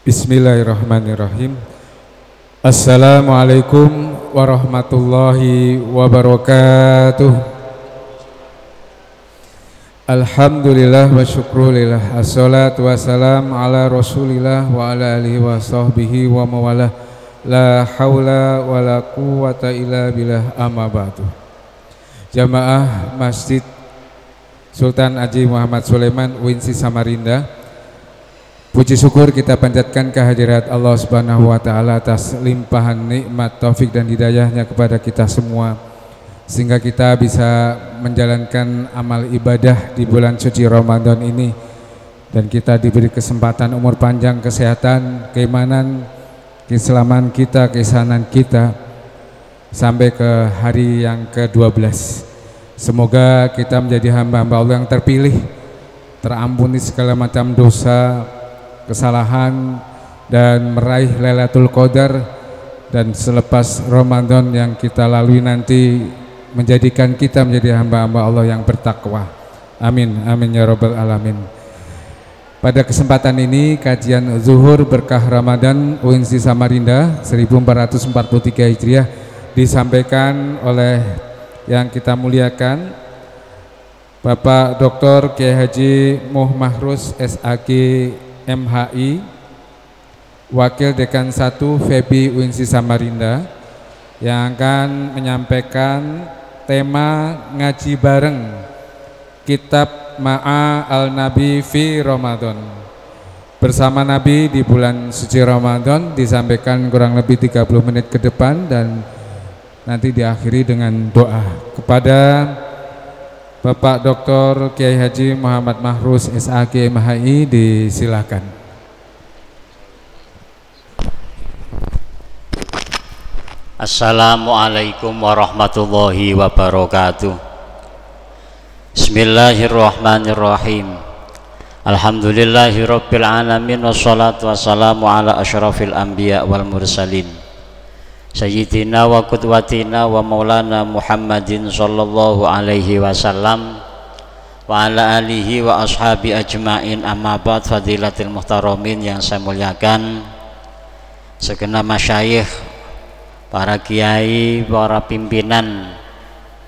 Bismillahirrahmanirrahim. Assalamualaikum warahmatullahi wabarakatuh. Alhamdulillah wa syukrulillah. Assalatu wassalam ala rasulillah wa ala alihi wa sahbihi wa mawalah. La hawla wa la quwata illa billah, amma ba'du. Jamaah Masjid Sultan Haji Muhammad Sulaiman UINSI Samarinda, puji syukur kita panjatkan kehadirat Allah Subhanahu wa taala atas limpahan nikmat taufik dan hidayahnya kepada kita semua, sehingga kita bisa menjalankan amal ibadah di bulan suci Ramadan ini, dan kita diberi kesempatan umur panjang, kesehatan, keimanan, keislaman kita, keisanan kita sampai ke hari yang ke-12. Semoga kita menjadi hamba-hamba Allah yang terpilih, terampuni segala macam dosa, kesalahan, dan meraih Lailatul Qadar, dan selepas Ramadan yang kita lalui nanti menjadikan kita menjadi hamba-hamba Allah yang bertakwa. Amin, amin ya rabbal alamin. Pada kesempatan ini kajian Zuhur Berkah Ramadan UINSI Samarinda 1443 Hijriah disampaikan oleh yang kita muliakan Bapak Dr. Kiai Haji Muh Mahrus SAG MHI, Wakil Dekan 1 FEBI UINSI Samarinda, yang akan menyampaikan tema ngaji bareng Kitab Ma'a Al-Nabi fi Ramadan. Bersama Nabi di bulan suci Ramadan, disampaikan kurang lebih 30 menit ke depan dan nanti diakhiri dengan doa. Kepada Bapak Dr. Kiai Haji Muhammad Mahrus SAG MHI disilakan. Assalamualaikum warahmatullahi wabarakatuh. Bismillahirrahmanirrahim. Alhamdulillahirabbil alamin, wassalatu wassalamu ala asyrafil anbiya wal mursalin, Sayyidina wa qudwatina wa maulana Muhammadin sallallahu alaihi wasallam wa ala alihi wa ashabi ajma'in, amma ba'd. Fadilatul muhtaramin yang saya muliakan, segenap masyayikh, para kiai, para pimpinan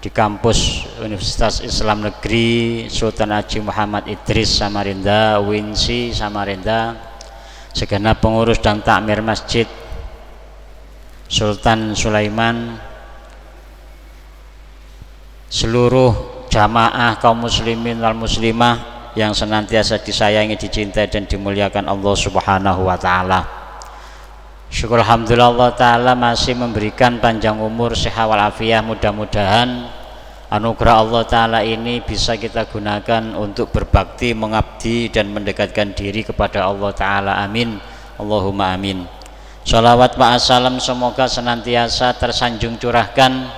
di kampus Universitas Islam Negeri Sultan Haji Muhammad Idris Samarinda UINSI Samarinda, segenap pengurus dan takmir Masjid Sultan Sulaiman, seluruh jamaah kaum muslimin wal muslimah yang senantiasa disayangi, dicintai dan dimuliakan Allah Subhanahu wa taala. Syukur alhamdulillah Allah taala masih memberikan panjang umur, sehat walafiat. Mudah-mudahan anugerah Allah taala ini bisa kita gunakan untuk berbakti, mengabdi dan mendekatkan diri kepada Allah taala. Amin, Allahumma amin. Sholawat ma'asalam semoga senantiasa tersanjung curahkan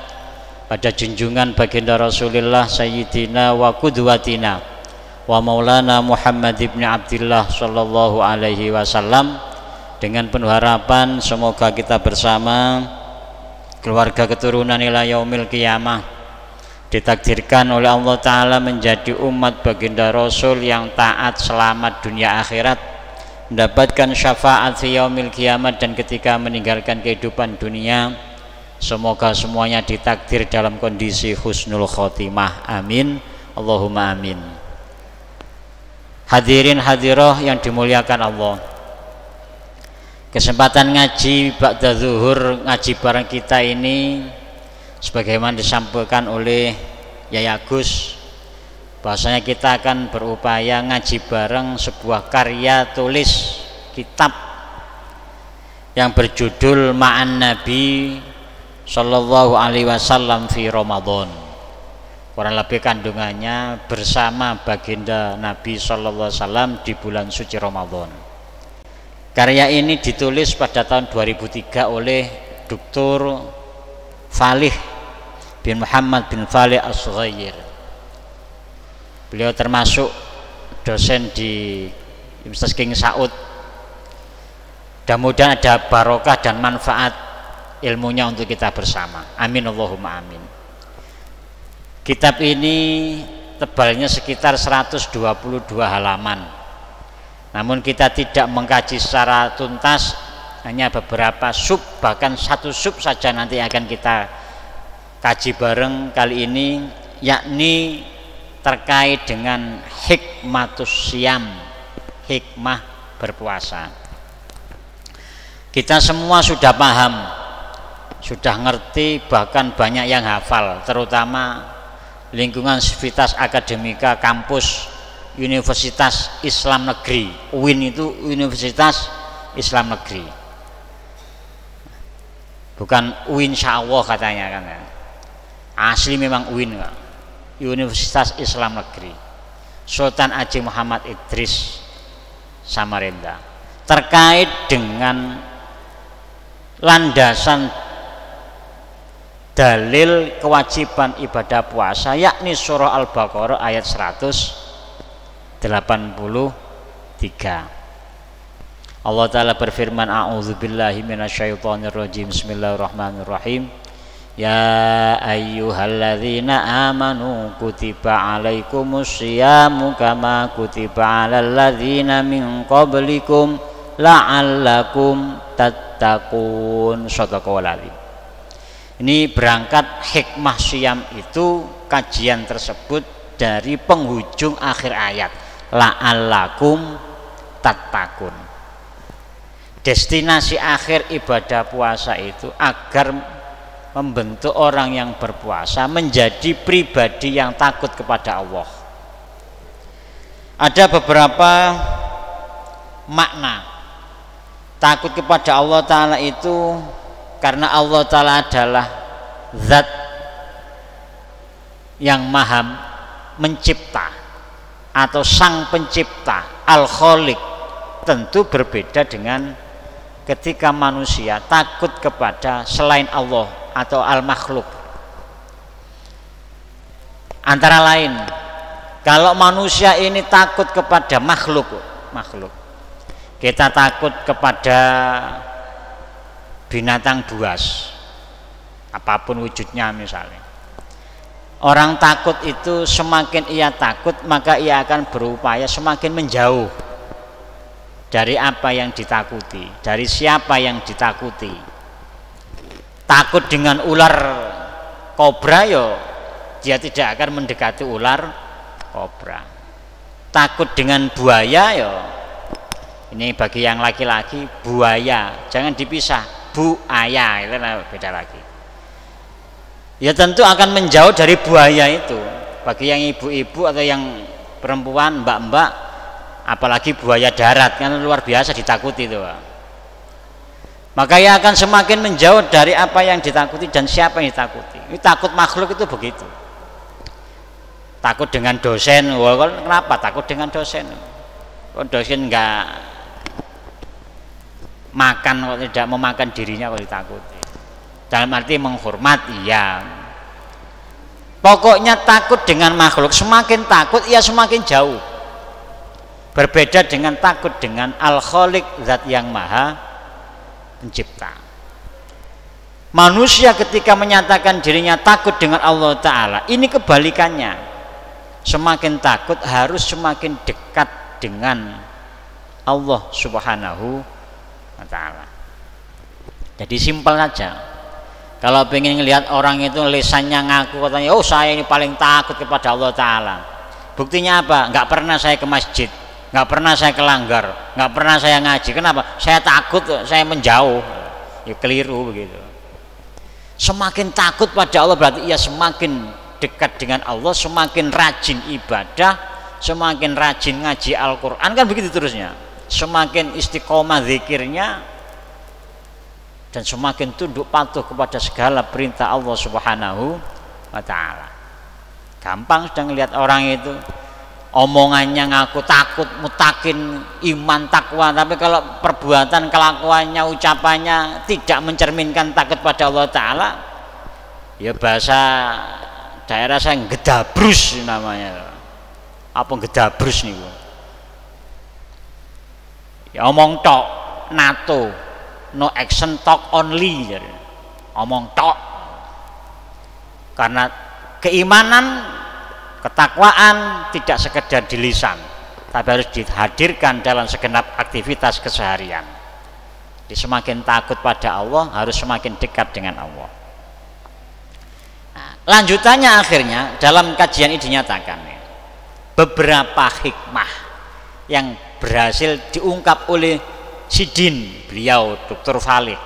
pada junjungan baginda Rasulullah Sayyidina wa Qudwatina wa Maulana Muhammad ibn Abdillah sallallahu alaihi wasallam, dengan penuh harapan semoga kita bersama keluarga keturunan ila yaumil qiyamah ditakdirkan oleh Allah Ta'ala menjadi umat baginda Rasul yang taat selamat dunia akhirat, mendapatkan syafaat fi yaumil kiamat, dan ketika meninggalkan kehidupan dunia semoga semuanya ditakdir dalam kondisi husnul khotimah. Amin, Allahumma amin. Hadirin hadiroh yang dimuliakan Allah, kesempatan ngaji ba'da zuhur, ngaji bareng kita ini sebagaimana disampaikan oleh Yai Agus, bahwasanya kita akan berupaya ngaji bareng sebuah karya tulis kitab yang berjudul Ma'an Nabi sallallahu alaihi wasallam fi Ramadan. Kurang lebih kandungannya bersama baginda Nabi sallallahu alaihi wasallam di bulan suci Ramadan. Karya ini ditulis pada tahun 2003 oleh Dr. Falih bin Muhammad bin Falih As-Sughair. Beliau termasuk dosen di Universitas King Saud. Mudah-mudahan ada barokah dan manfaat ilmunya untuk kita bersama. Amin, Allahumma amin. Kitab ini tebalnya sekitar 122 halaman. Namun kita tidak mengkaji secara tuntas, hanya beberapa sub, bahkan satu sub saja nanti akan kita kaji bareng kali ini, yakni terkait dengan hikmatus siyam, hikmah berpuasa. Kita semua sudah paham, sudah ngerti, bahkan banyak yang hafal, terutama lingkungan sivitas akademika kampus Universitas Islam Negeri. UIN itu Universitas Islam Negeri, bukan UIN Syawah katanya kan, asli memang UIN, Universitas Islam Negeri Sultan Haji Muhammad Idris Samarinda, terkait dengan landasan dalil kewajiban ibadah puasa, yakni surah Al-Baqarah ayat 183. Allah Ta'ala berfirman, a'udzubillahi minasyaitonirrajim, bismillahirrahmanirrahim, ya ayyuhalladzina amanu kutiba alaikumus syiyamu kama kutiba alal ladzina min qablikum la'allakum tattaqun. Shadaqallahul adzim. Ini berangkat hikmah siyam itu, kajian tersebut dari penghujung akhir ayat, la'allakum tattaqun. Destinasi akhir ibadah puasa itu agar membentuk orang yang berpuasa menjadi pribadi yang takut kepada Allah. Ada beberapa makna takut kepada Allah Ta'ala itu, karena Allah Ta'ala adalah zat yang maha mencipta atau sang pencipta, al-khaliq. Tentu berbeda dengan ketika manusia takut kepada selain Allah atau al-makhluk. Antara lain, kalau manusia ini takut kepada makhluk, kita takut kepada binatang buas, apapun wujudnya misalnya. Orang takut itu semakin ia takut, maka ia akan berupaya semakin menjauh dari apa yang ditakuti, dari siapa yang ditakuti. Takut dengan ular kobra, dia tidak akan mendekati ular kobra. Takut dengan buaya, ini bagi yang laki-laki, buaya jangan dipisah, buaya itu beda lagi. Ya tentu akan menjauh dari buaya itu. Bagi yang ibu-ibu atau yang perempuan, mbak-mbak, apalagi buaya darat kan luar biasa ditakuti itu. Maka ia akan semakin menjauh dari apa yang ditakuti dan siapa yang ditakuti. Ini takut makhluk itu begitu. Takut dengan dosen, kenapa takut dengan dosen? Kok dosen enggak makan, kok tidak memakan dirinya kok ditakuti? Dalam arti menghormat, iya. Pokoknya takut dengan makhluk, semakin takut ia semakin jauh. Berbeda dengan takut dengan al-khaliq, zat yang maha pencipta. Manusia ketika menyatakan dirinya takut dengan Allah Ta'ala, ini kebalikannya. Semakin takut harus semakin dekat dengan Allah Subhanahu wa Ta'ala. Jadi simpel saja. Kalau pengen ngelihat orang itu lisannya ngaku katanya, oh saya ini paling takut kepada Allah Ta'ala, buktinya apa? Nggak pernah saya ke masjid, nggak pernah saya ke langgar, nggak pernah saya ngaji. Kenapa? Saya takut, saya menjauh. Ya keliru begitu. Semakin takut pada Allah berarti ia semakin dekat dengan Allah, semakin rajin ibadah, semakin rajin ngaji Al-Quran, kan begitu terusnya. Semakin istiqomah zikirnya, dan semakin tunduk patuh kepada segala perintah Allah Subhanahu wa Ta'ala. Gampang sudah ngelihat orang itu omongannya ngaku takut, mutakin, iman, takwa, tapi kalau perbuatan, kelakuannya, ucapannya tidak mencerminkan takut pada Allah Ta'ala, ya bahasa daerah saya gedabrus namanya. Apa gedabrus nih? Ya omong tok, nato, no action, talk only, omong tok. Karena keimanan, ketakwaan tidak sekedar di lisan, tapi harus dihadirkan dalam segenap aktivitas keseharian. Jadi semakin takut pada Allah, harus semakin dekat dengan Allah. Nah, lanjutannya akhirnya dalam kajian ini dinyatakan beberapa hikmah yang berhasil diungkap oleh Sidin, beliau Dr. Falih.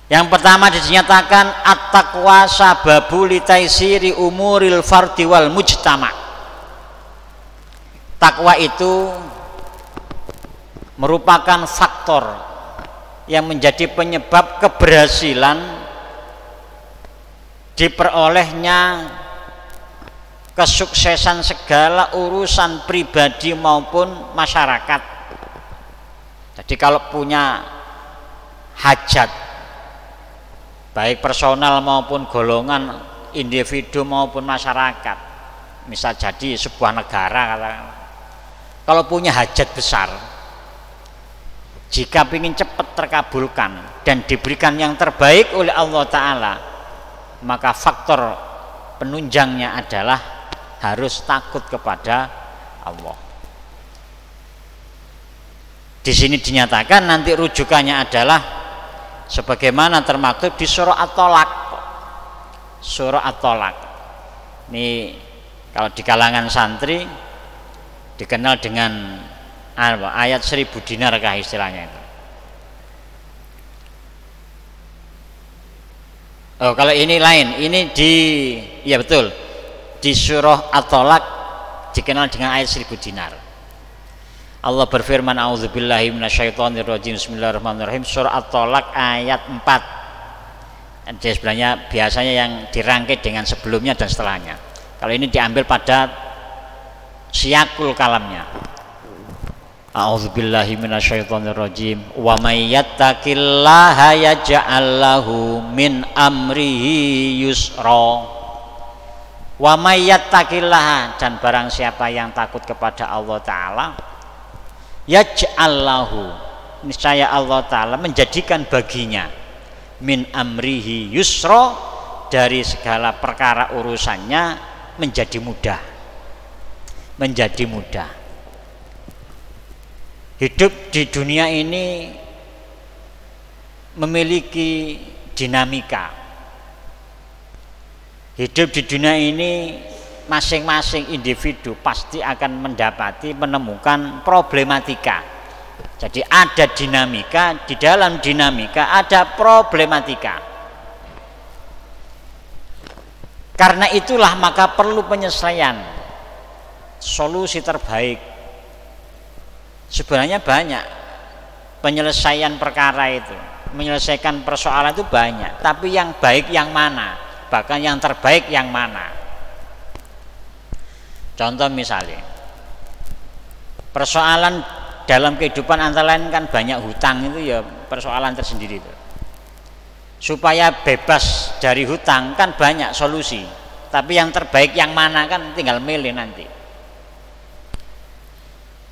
Yang pertama dinyatakan at-taqwa sababu litaisiri umuril fardi wal mujtama. Takwa itu merupakan faktor yang menjadi penyebab keberhasilan diperolehnya kesuksesan segala urusan pribadi maupun masyarakat. Jadi kalau punya hajat baik personal maupun golongan, individu maupun masyarakat, misal jadi sebuah negara katakanlah, kalau punya hajat besar, jika ingin cepat terkabulkan dan diberikan yang terbaik oleh Allah Ta'ala, maka faktor penunjangnya adalah harus takut kepada Allah. Di sini dinyatakan nanti rujukannya adalah sebagaimana termaktub di surah At-Tolak. Surah At-Tolak ini kalau di kalangan santri dikenal dengan ayat 1000 dinar kah istilahnya itu. Oh, kalau ini lain, ini ya betul, di surah At-Tolak dikenal dengan ayat 1000 dinar. Allah berfirman, a'udzubillahi minasyaitonirrajim, bismillahirrahmanirrahim, surah At-Tolak ayat 4. Jadi sebenarnya biasanya yang dirangkai dengan sebelumnya dan setelahnya. Kalau ini diambil pada siyakul kalamnya. A'udzubillahi minasyaitonirrajim, wa may yattaqillaha yaj'al lahu min amrihi yusra. Wa may yattaqillaha, dan barang siapa yang takut kepada Allah Ta'ala, yaj'al lahu, niscaya Allah Ta'ala menjadikan baginya min amrihi yusra, dari segala perkara urusannya menjadi mudah. Menjadi mudah. Hidup di dunia ini memiliki dinamika. Hidup di dunia ini masing-masing individu pasti akan menemukan problematika. Jadi ada dinamika, di dalam dinamika ada problematika. Karena itulah maka perlu penyesuaian. Solusi terbaik sebenarnya banyak. Penyelesaian perkara itu, menyelesaikan persoalan itu banyak, tapi yang baik yang mana, bahkan yang terbaik yang mana. Contoh misalnya persoalan dalam kehidupan antara lain kan banyak hutang, itu ya persoalan tersendiri itu. Supaya bebas dari hutang kan banyak solusi, tapi yang terbaik yang mana kan tinggal milih nanti.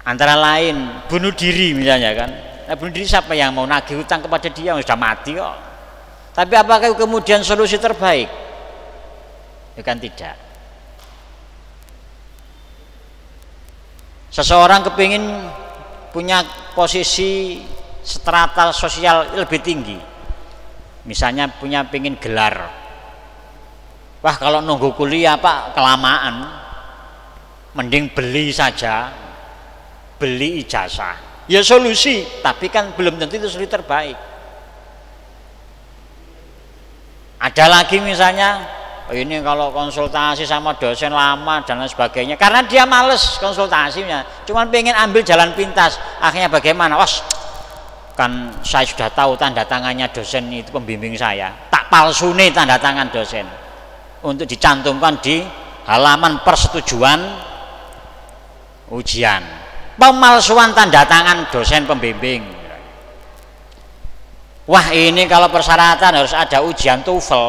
Antara lain bunuh diri misalnya kan. Nah, bunuh diri siapa yang mau nagih hutang kepada dia, sudah mati kok. Tapi apakah kemudian solusi terbaik? Ya kan tidak. Seseorang kepingin punya posisi strata sosial lebih tinggi, misalnya pingin gelar. Wah, kalau nunggu kuliah Pak kelamaan, mending beli saja, beli ijazah. Ya solusi, tapi kan belum tentu itu solusi terbaik. Ada lagi misalnya, oh ini kalau konsultasi sama dosen lama dan lain sebagainya, karena dia males konsultasinya, cuman pengen ambil jalan pintas. Akhirnya bagaimana? Wah, kan saya sudah tahu tanda tangannya dosen itu pembimbing saya, tak palsune tanda tangan dosen untuk dicantumkan di halaman persetujuan ujian. Pemalsuan tanda tangan dosen pembimbing. Wah, ini kalau persyaratan harus ada ujian TOEFL,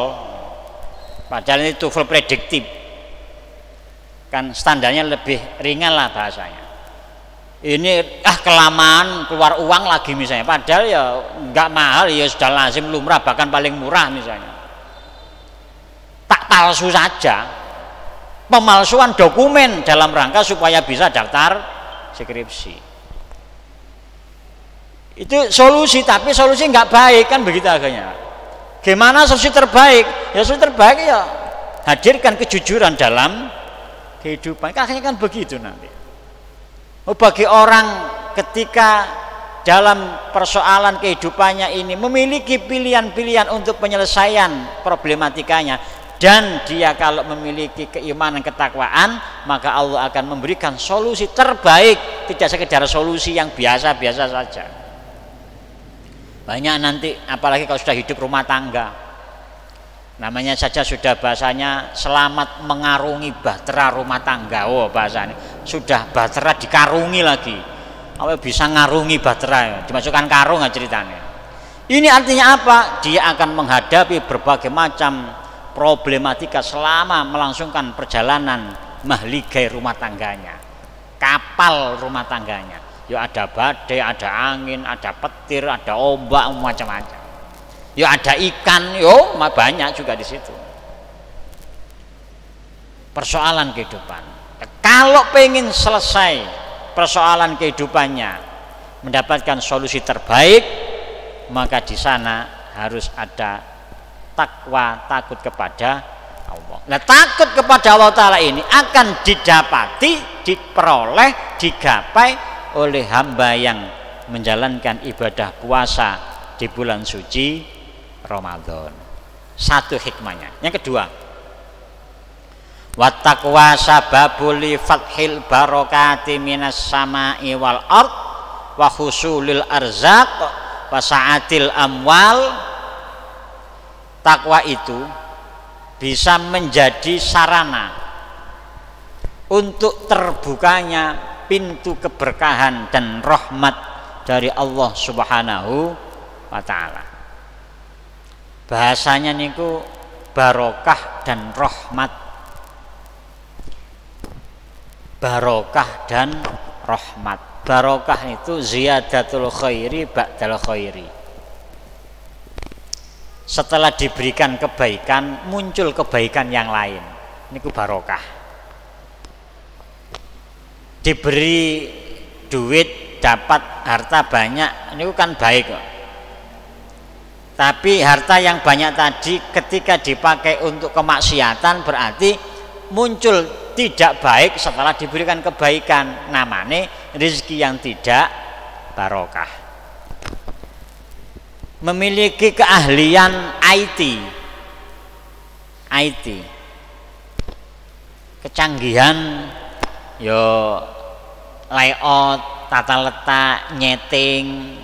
padahal ini TOEFL prediktif, kan standarnya lebih ringan lah bahasanya. Ini kelamaan keluar uang lagi misalnya, padahal ya nggak mahal, ya sudah lazim lumrah, bahkan paling murah misalnya. Tak palsu saja. pemalsuan dokumen dalam rangka supaya bisa daftar skripsi. Itu solusi, tapi solusi nggak baik kan begitu akhirnya. Gimana solusi terbaik? Ya solusi terbaik ya hadirkan kejujuran dalam kehidupan. Akhirnya kan begitu nanti. Bagi orang ketika dalam persoalan kehidupannya ini memiliki pilihan-pilihan untuk penyelesaian problematikanya, dan dia kalau memiliki keimanan ketakwaan, maka Allah akan memberikan solusi terbaik, tidak sekedar solusi yang biasa-biasa saja. Banyak nanti apalagi kalau sudah hidup rumah tangga, namanya saja sudah bahasanya selamat mengarungi bahtera rumah tangga. Oh bahasanya sudah bahtera dikarungi lagi, apa bisa ngarungi bahtera, dimasukkan karung ceritanya. Ini artinya apa? Dia akan menghadapi berbagai macam problematika selama melangsungkan perjalanan mahligai rumah tangganya, kapal rumah tangganya. Ya ada badai, ada angin, ada petir, ada ombak, macam-macam. Ya ada ikan, yo banyak juga di situ. Persoalan kehidupan. Kalau pengen selesai persoalan kehidupannya, mendapatkan solusi terbaik, maka di sana harus ada takwa, takut kepada Allah. Nah, takut kepada Allah Ta'ala ini akan didapati, diperoleh, digapai oleh hamba yang menjalankan ibadah puasa di bulan suci Ramadan. Satu hikmahnya. Yang kedua, wattaqwa sababul li fathil barakati minas sama'i wal ard wa husulil arzaq wa sa'atil amwal. Takwa itu bisa menjadi sarana untuk terbukanya pintu keberkahan dan rahmat dari Allah Subhanahu wa ta'ala. Bahasanya niku barokah dan rahmat. Barokah dan rahmat. Barokah itu ziyadatul khairi ba'dal khairi. Setelah diberikan kebaikan, muncul kebaikan yang lain. Niku barokah. Diberi duit, dapat harta banyak, niku kan baik kok. Tapi harta yang banyak tadi ketika dipakai untuk kemaksiatan berarti muncul tidak baik setelah diberikan kebaikan, namanya rezeki yang tidak barokah. Memiliki keahlian IT, kecanggihan yo layout, tata letak, nyeting,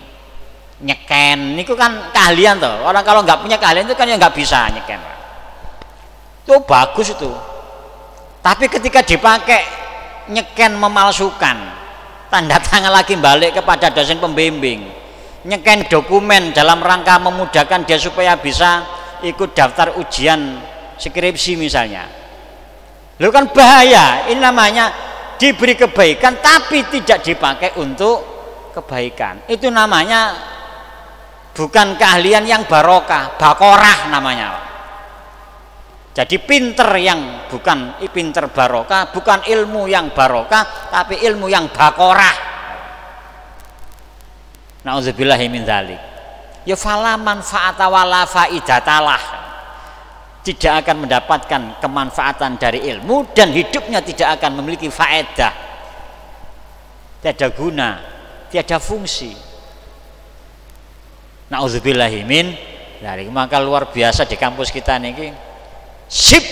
nyeken, niku kan keahlian toh. Orang kalau nggak punya keahlian itu kan ya nggak bisa nyeken. Itu bagus itu. Tapi ketika dipakai nyeken memalsukan, tanda tangan lagi balik kepada dosen pembimbing, nyeken dokumen dalam rangka memudahkan dia supaya bisa ikut daftar ujian skripsi misalnya. Lu kan bahaya. Ini namanya diberi kebaikan tapi tidak dipakai untuk kebaikan. Itu namanya bukan keahlian yang barokah, bakorah namanya. Jadi pinter yang bukan pinter barokah, bukan ilmu yang barokah, tapi ilmu yang bakorah. Nauzubillahi min dzalik. Ya fala manfaata wala faidatalah. Tidak akan mendapatkan kemanfaatan dari ilmu dan hidupnya tidak akan memiliki faedah. Tiada guna, tiada fungsi. Nauzubillahi min dzalik. Maka luar biasa di kampus kita niki. Sip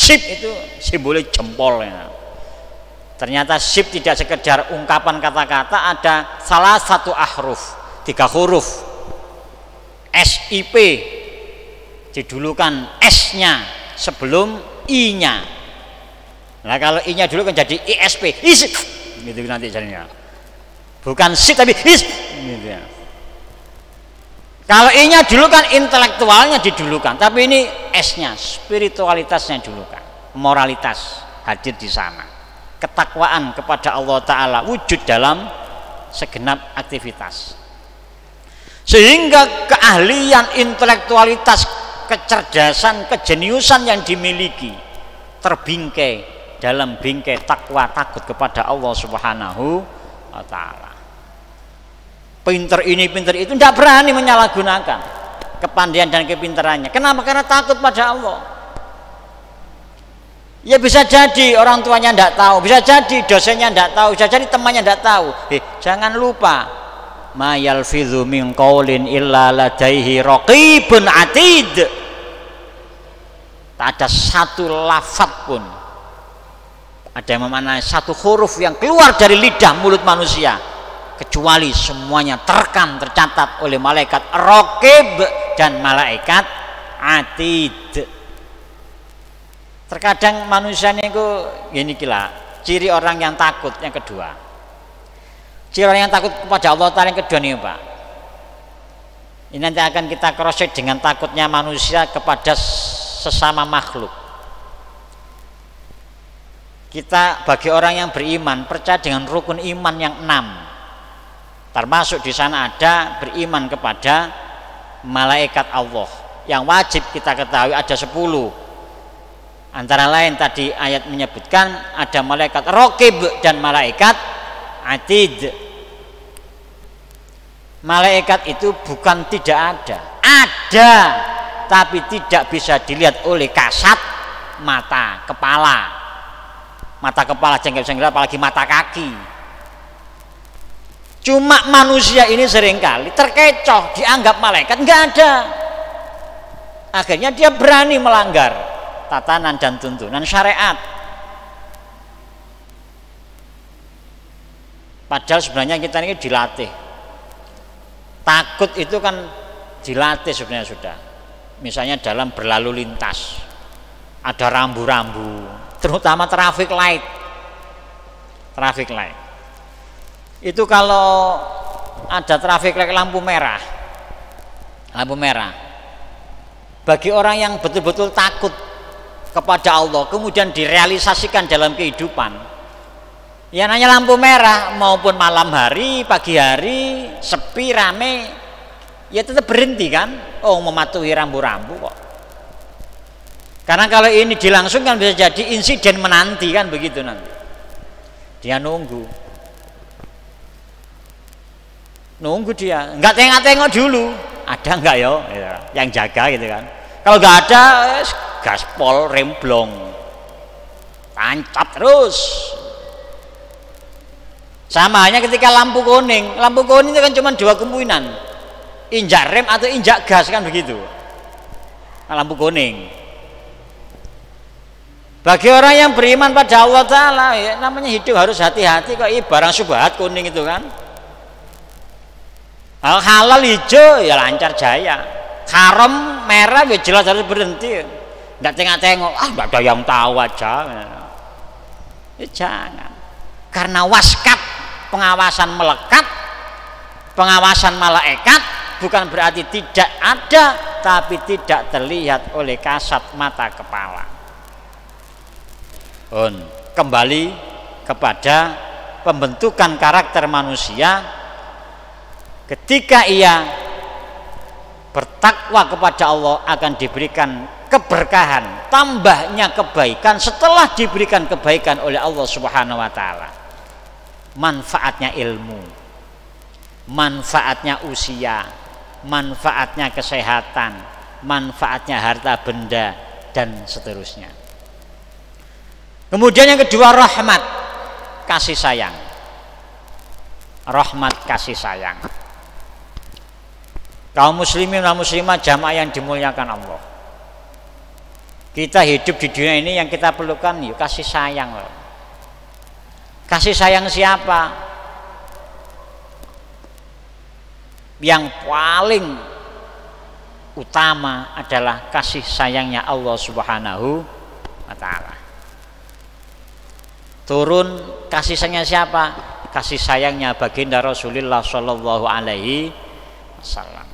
itu simbolnya jempol ya. Ternyata sip tidak sekedar ungkapan kata-kata, ada salah satu ahruf, 3 huruf. SIP didulukan S-nya sebelum I-nya. Nah kalau I-nya dulu kan jadi ISP, ISP gitu nanti jadinya. Bukan SIP tapi ISP gitu ya. Kalau I-nya dulu kan intelektualnya didulukan, tapi ini S-nya, spiritualitasnya dulukan, moralitas hadir di sana. Ketakwaan kepada Allah Ta'ala wujud dalam segenap aktivitas. Sehingga keahlian, intelektualitas, kecerdasan, kejeniusan yang dimiliki terbingkai dalam bingkai takwa takut kepada Allah Subhanahu wa taala. Pinter ini pinter itu, tidak berani menyalahgunakan kepandaian dan kepintarannya. Kenapa? Karena takut pada Allah. Ya bisa jadi orang tuanya tidak tahu, bisa jadi dosennya tidak tahu, bisa jadi temannya tidak tahu. Jangan lupa, ma yalfidzu min qaulin illa ladaihi raqibun atid. Tak ada satu lafaz pun, ada yang memaknai satu huruf yang keluar dari lidah mulut manusia, kecuali semuanya terekam tercatat oleh malaikat raqib dan malaikat atid. Terkadang manusia itu gini kila, ciri orang yang takut yang kedua, ciri orang yang takut kepada Allah Ta'ala yang kedua nih Pak, ini nanti akan kita cross check dengan takutnya manusia kepada sesama makhluk. Kita bagi orang yang beriman percaya dengan rukun iman yang 6, termasuk di sana ada beriman kepada malaikat Allah yang wajib kita ketahui ada 10. Antara lain tadi ayat menyebutkan ada malaikat raqib dan malaikat atid. Malaikat itu bukan tidak ada, tapi tidak bisa dilihat oleh kasat mata kepala. Mata kepala jangan bisa dilihat, apalagi mata kaki. Cuma manusia ini seringkali terkecoh dianggap malaikat, nggak ada. Akhirnya dia berani melanggar tatanan dan tuntunan syariat. Padahal sebenarnya kita ini dilatih. Takut itu kan dilatih sebenarnya sudah. Misalnya dalam berlalu lintas, ada rambu-rambu, terutama traffic light. Traffic light. Itu kalau ada traffic light lampu merah, bagi orang yang betul-betul takut kepada Allah kemudian direalisasikan dalam kehidupan, ya nanya lampu merah maupun malam hari, pagi hari, sepi rame, ya tetap berhenti kan. Oh, mematuhi rambu-rambu kok. Karena kalau ini dilangsungkan bisa jadi insiden menanti kan, begitu nanti dia nunggu dia, nggak tengok dulu ada nggak yo yang jaga gitu kan. Kalau nggak ada, gaspol remblong, tancap terus. Sama hanya ketika lampu kuning itu kan cuma dua kemungkinan, injak rem atau injak gas kan begitu. Lampu kuning. Bagi orang yang beriman pada Allah Ta'ala, ya, namanya hidup harus hati-hati kok. Barang subhat kuning itu kan, halal hijau ya lancar jaya, haram merah ya jelas harus berhenti. Nggak tengok-tengok, nggak ada yang tahu aja. Ya jangan. Karena waskat, pengawasan melekat, pengawasan malaikat bukan berarti tidak ada, tapi tidak terlihat oleh kasat mata kepala. Kembali kepada pembentukan karakter manusia, ketika ia bertakwa kepada Allah akan diberikan keberkahan, tambahnya kebaikan setelah diberikan kebaikan oleh Allah Subhanahu wa taala. Manfaatnya ilmu, manfaatnya usia, manfaatnya kesehatan, manfaatnya harta benda dan seterusnya. Kemudian yang kedua, rahmat, kasih sayang. Rahmat, kasih sayang. Kaum muslimin dan muslimah jamaah yang dimuliakan Allah, kita hidup di dunia ini yang kita perlukan yuk kasih sayang. Kasih sayang siapa? Yang paling utama adalah kasih sayangnya Allah Subhanahu wa taala. Turun kasih sayangnya siapa? Kasih sayangnya baginda Rasulullah Shallallahu alaihi wasallam.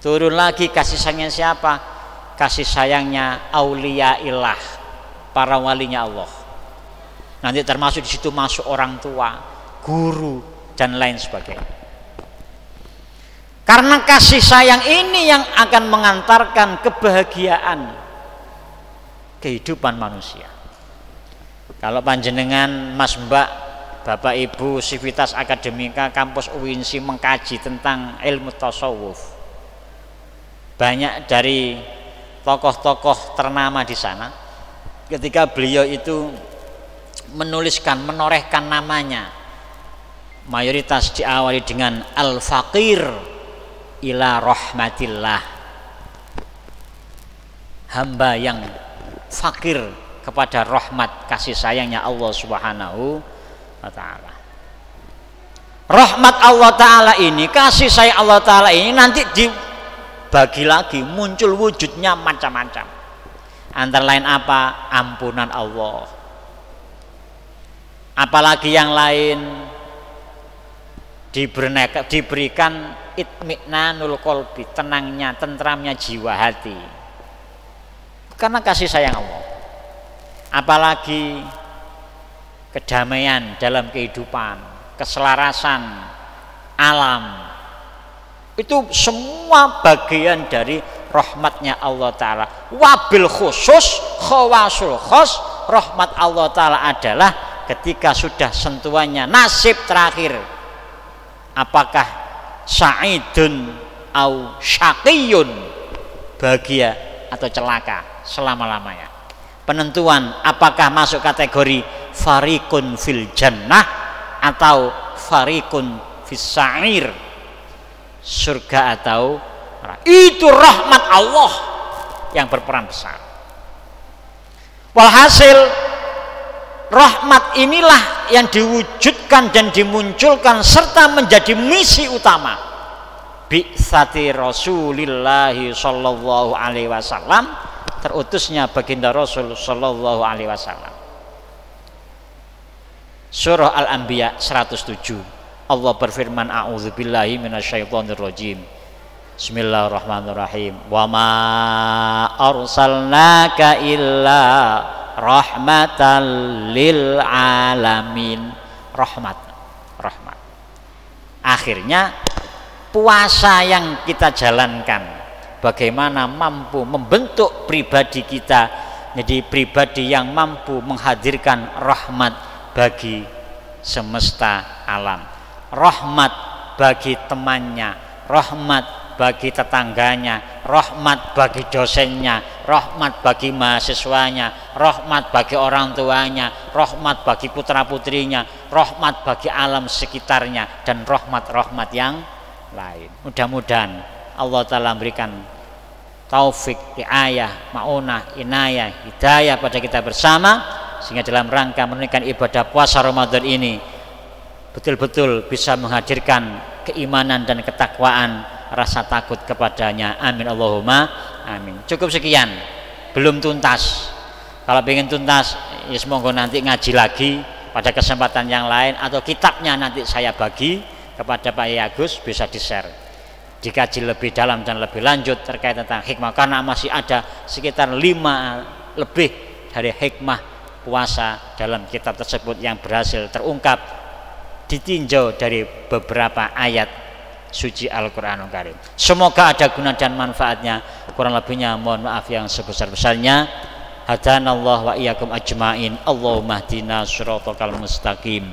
Turun lagi kasih sayangnya siapa? Kasih sayangnya aulia ilah, para walinya Allah. Nanti termasuk di situ masuk orang tua, guru dan lain sebagainya. Karena kasih sayang ini yang akan mengantarkan kebahagiaan kehidupan manusia. Kalau panjenengan Mas Mbak, Bapak Ibu Sivitas Akademika kampus UINSI mengkaji tentang ilmu tasawuf, banyak dari tokoh-tokoh ternama di sana, ketika beliau itu menuliskan, menorehkan namanya, mayoritas diawali dengan al-faqir ila rahmatillah, hamba yang fakir kepada rahmat kasih sayangnya Allah Subhanahu wa ta'ala. Rahmat Allah ta'ala ini, kasih sayang Allah ta'ala ini nanti dibagi lagi, muncul wujudnya macam-macam. Antara lain apa? Ampunan Allah. Apalagi yang lain, diberikan itminanul qalbi, tenangnya, tentramnya jiwa hati, karena kasih sayang Allah. Apalagi kedamaian dalam kehidupan, keselarasan alam, itu semua bagian dari rahmatnya Allah Ta'ala. Wabil khusus khawasul khos, rahmat Allah Ta'ala adalah ketika sudah sentuhannya nasib terakhir, apakah sa'idun au syaqiyun, bahagia atau celaka selama-lamanya. Penentuan apakah masuk kategori farikun fil jannah atau farikun fis sa'ir, surga atau neraka. Itu rahmat Allah yang berperan besar. Walhasil rahmat inilah yang diwujudkan dan dimunculkan serta menjadi misi utama bi'tsati Rasulillahi sallallahu alaihi wasallam, terutusnya baginda Rasul sallallahu alaihi wasallam. Surah Al-Anbiya 107, Allah berfirman, a'udzubillahi minasyaitonirrajim, bismillahirrahmanirrahim, wa ma arsalnaka illa rahmatan lil alamin. Rahmat. Akhirnya puasa yang kita jalankan, bagaimana mampu membentuk pribadi kita jadi pribadi yang mampu menghadirkan rahmat bagi semesta alam, rahmat bagi temannya, rahmat bagi tetangganya, rahmat bagi dosennya, rahmat bagi mahasiswanya, rahmat bagi orang tuanya, rahmat bagi putra putrinya, rahmat bagi alam sekitarnya, dan rahmat-rahmat yang lain. Mudah-mudahan Allah Ta'ala memberikan taufik, riayah, ma'unah, inayah, hidayah pada kita bersama, sehingga dalam rangka menunaikan ibadah puasa Ramadan ini betul-betul bisa menghadirkan keimanan dan ketakwaan, rasa takut kepadanya. Amin Allahumma amin. Cukup sekian, belum tuntas. Kalau ingin tuntas, ya semoga nanti ngaji lagi pada kesempatan yang lain, atau kitabnya nanti saya bagi kepada Pak Agus, bisa di-share, dikaji lebih dalam dan lebih lanjut terkait tentang hikmah, karena masih ada sekitar 5 lebih dari hikmah puasa dalam kitab tersebut yang berhasil terungkap ditinjau dari beberapa ayat suci Al-Quranul Karim. Semoga ada guna dan manfaatnya. Kurang lebihnya mohon maaf yang sebesar-besarnya. Hadanallah wa iyyakum ajmain. Allahumma hdina shiratal mustaqim,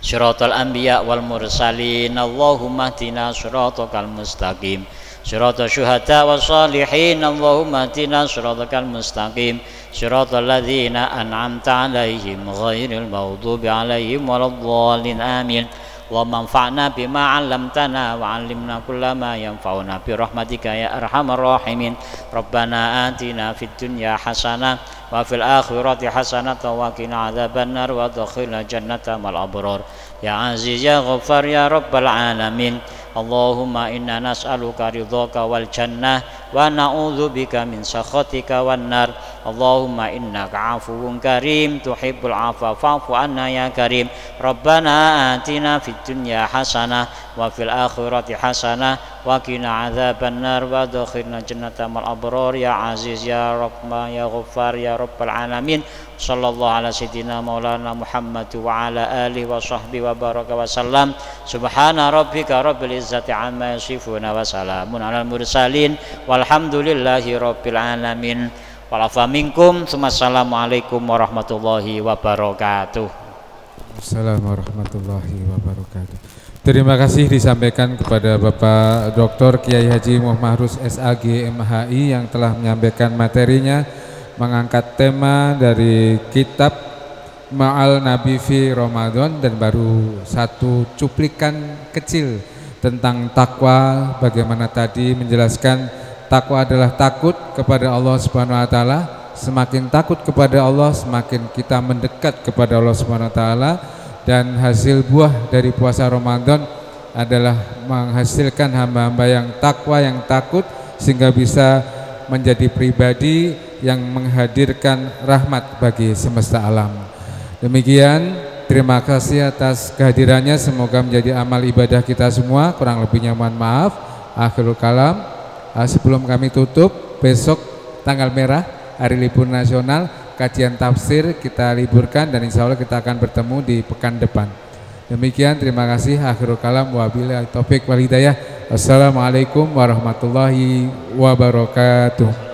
syiratal anbiya wal mursalin. Allahumma hdina shiratal mustaqim, syiratal syuhada was salihin. Allahumma hdina shiratal mustaqim, syiratal ladzina an'amta 'alaihim ghairil maghdubi 'alaihim waladdallin. Amin. Allahumma anfa'na bima 'allamtana wa 'allimna kullama yanfa'una bi rahmatika ya arhamar rahimin. Rabbana atina fid dunya hasanah wa fil akhirati hasanah wa qina adzabannar wa adkhilna jannata mal abrar ya aziz ya ghaffar ya rabbal alamin. Allahumma inna nas'aluka ridhaka wal jannah wa na'udzubika min sakhatika wan nar. Allahumma innaka 'afuwun karim tuhibbul 'afwa fa'fu 'anna ya karim. Rabbana atina fid dunya hasanah wa fil akhirati hasanah wa qina adzabannar wa adkhilna jannata mal abrar ya aziz ya rahman ya ghaffar ya rabbal alamin. Sallallahu ala sayyidina maulana Muhammad wa ala alihi wa sahbihi wa baraka wa sallam. Subhana rabbika rabbil izzati amma yasifuna wa salamun alal mursalin walhamdulillahi rabbil alamin. Walafa minkum. Assalamualaikum warahmatullahi wabarakatuh. Assalamualaikum warahmatullahi wabarakatuh. Terima kasih disampaikan kepada Bapak Dr. Kiai Haji Muhammad Rus SAG MHI yang telah menyampaikan materinya, mengangkat tema dari kitab Ma'al Nabi fi Ramadan, dan baru satu cuplikan kecil tentang takwa. Bagaimana tadi menjelaskan takwa adalah takut kepada Allah Subhanahu wa taala. Semakin takut kepada Allah, semakin kita mendekat kepada Allah Subhanahu wa taala. Dan hasil buah dari puasa Ramadan adalah menghasilkan hamba-hamba yang takwa, yang takut, sehingga bisa menjadi pribadi yang menghadirkan rahmat bagi semesta alam. Demikian, terima kasih atas kehadirannya. Semoga menjadi amal ibadah kita semua. Kurang lebihnya mohon maaf. Akhirul kalam. Sebelum kami tutup, besok tanggal merah, hari libur nasional, kajian tafsir kita liburkan, dan insya Allah kita akan bertemu di pekan depan. Demikian, terima kasih. Akhirul kalam, wabillahi taufik wal hidayah. Wassalamualaikum warahmatullahi wabarakatuh.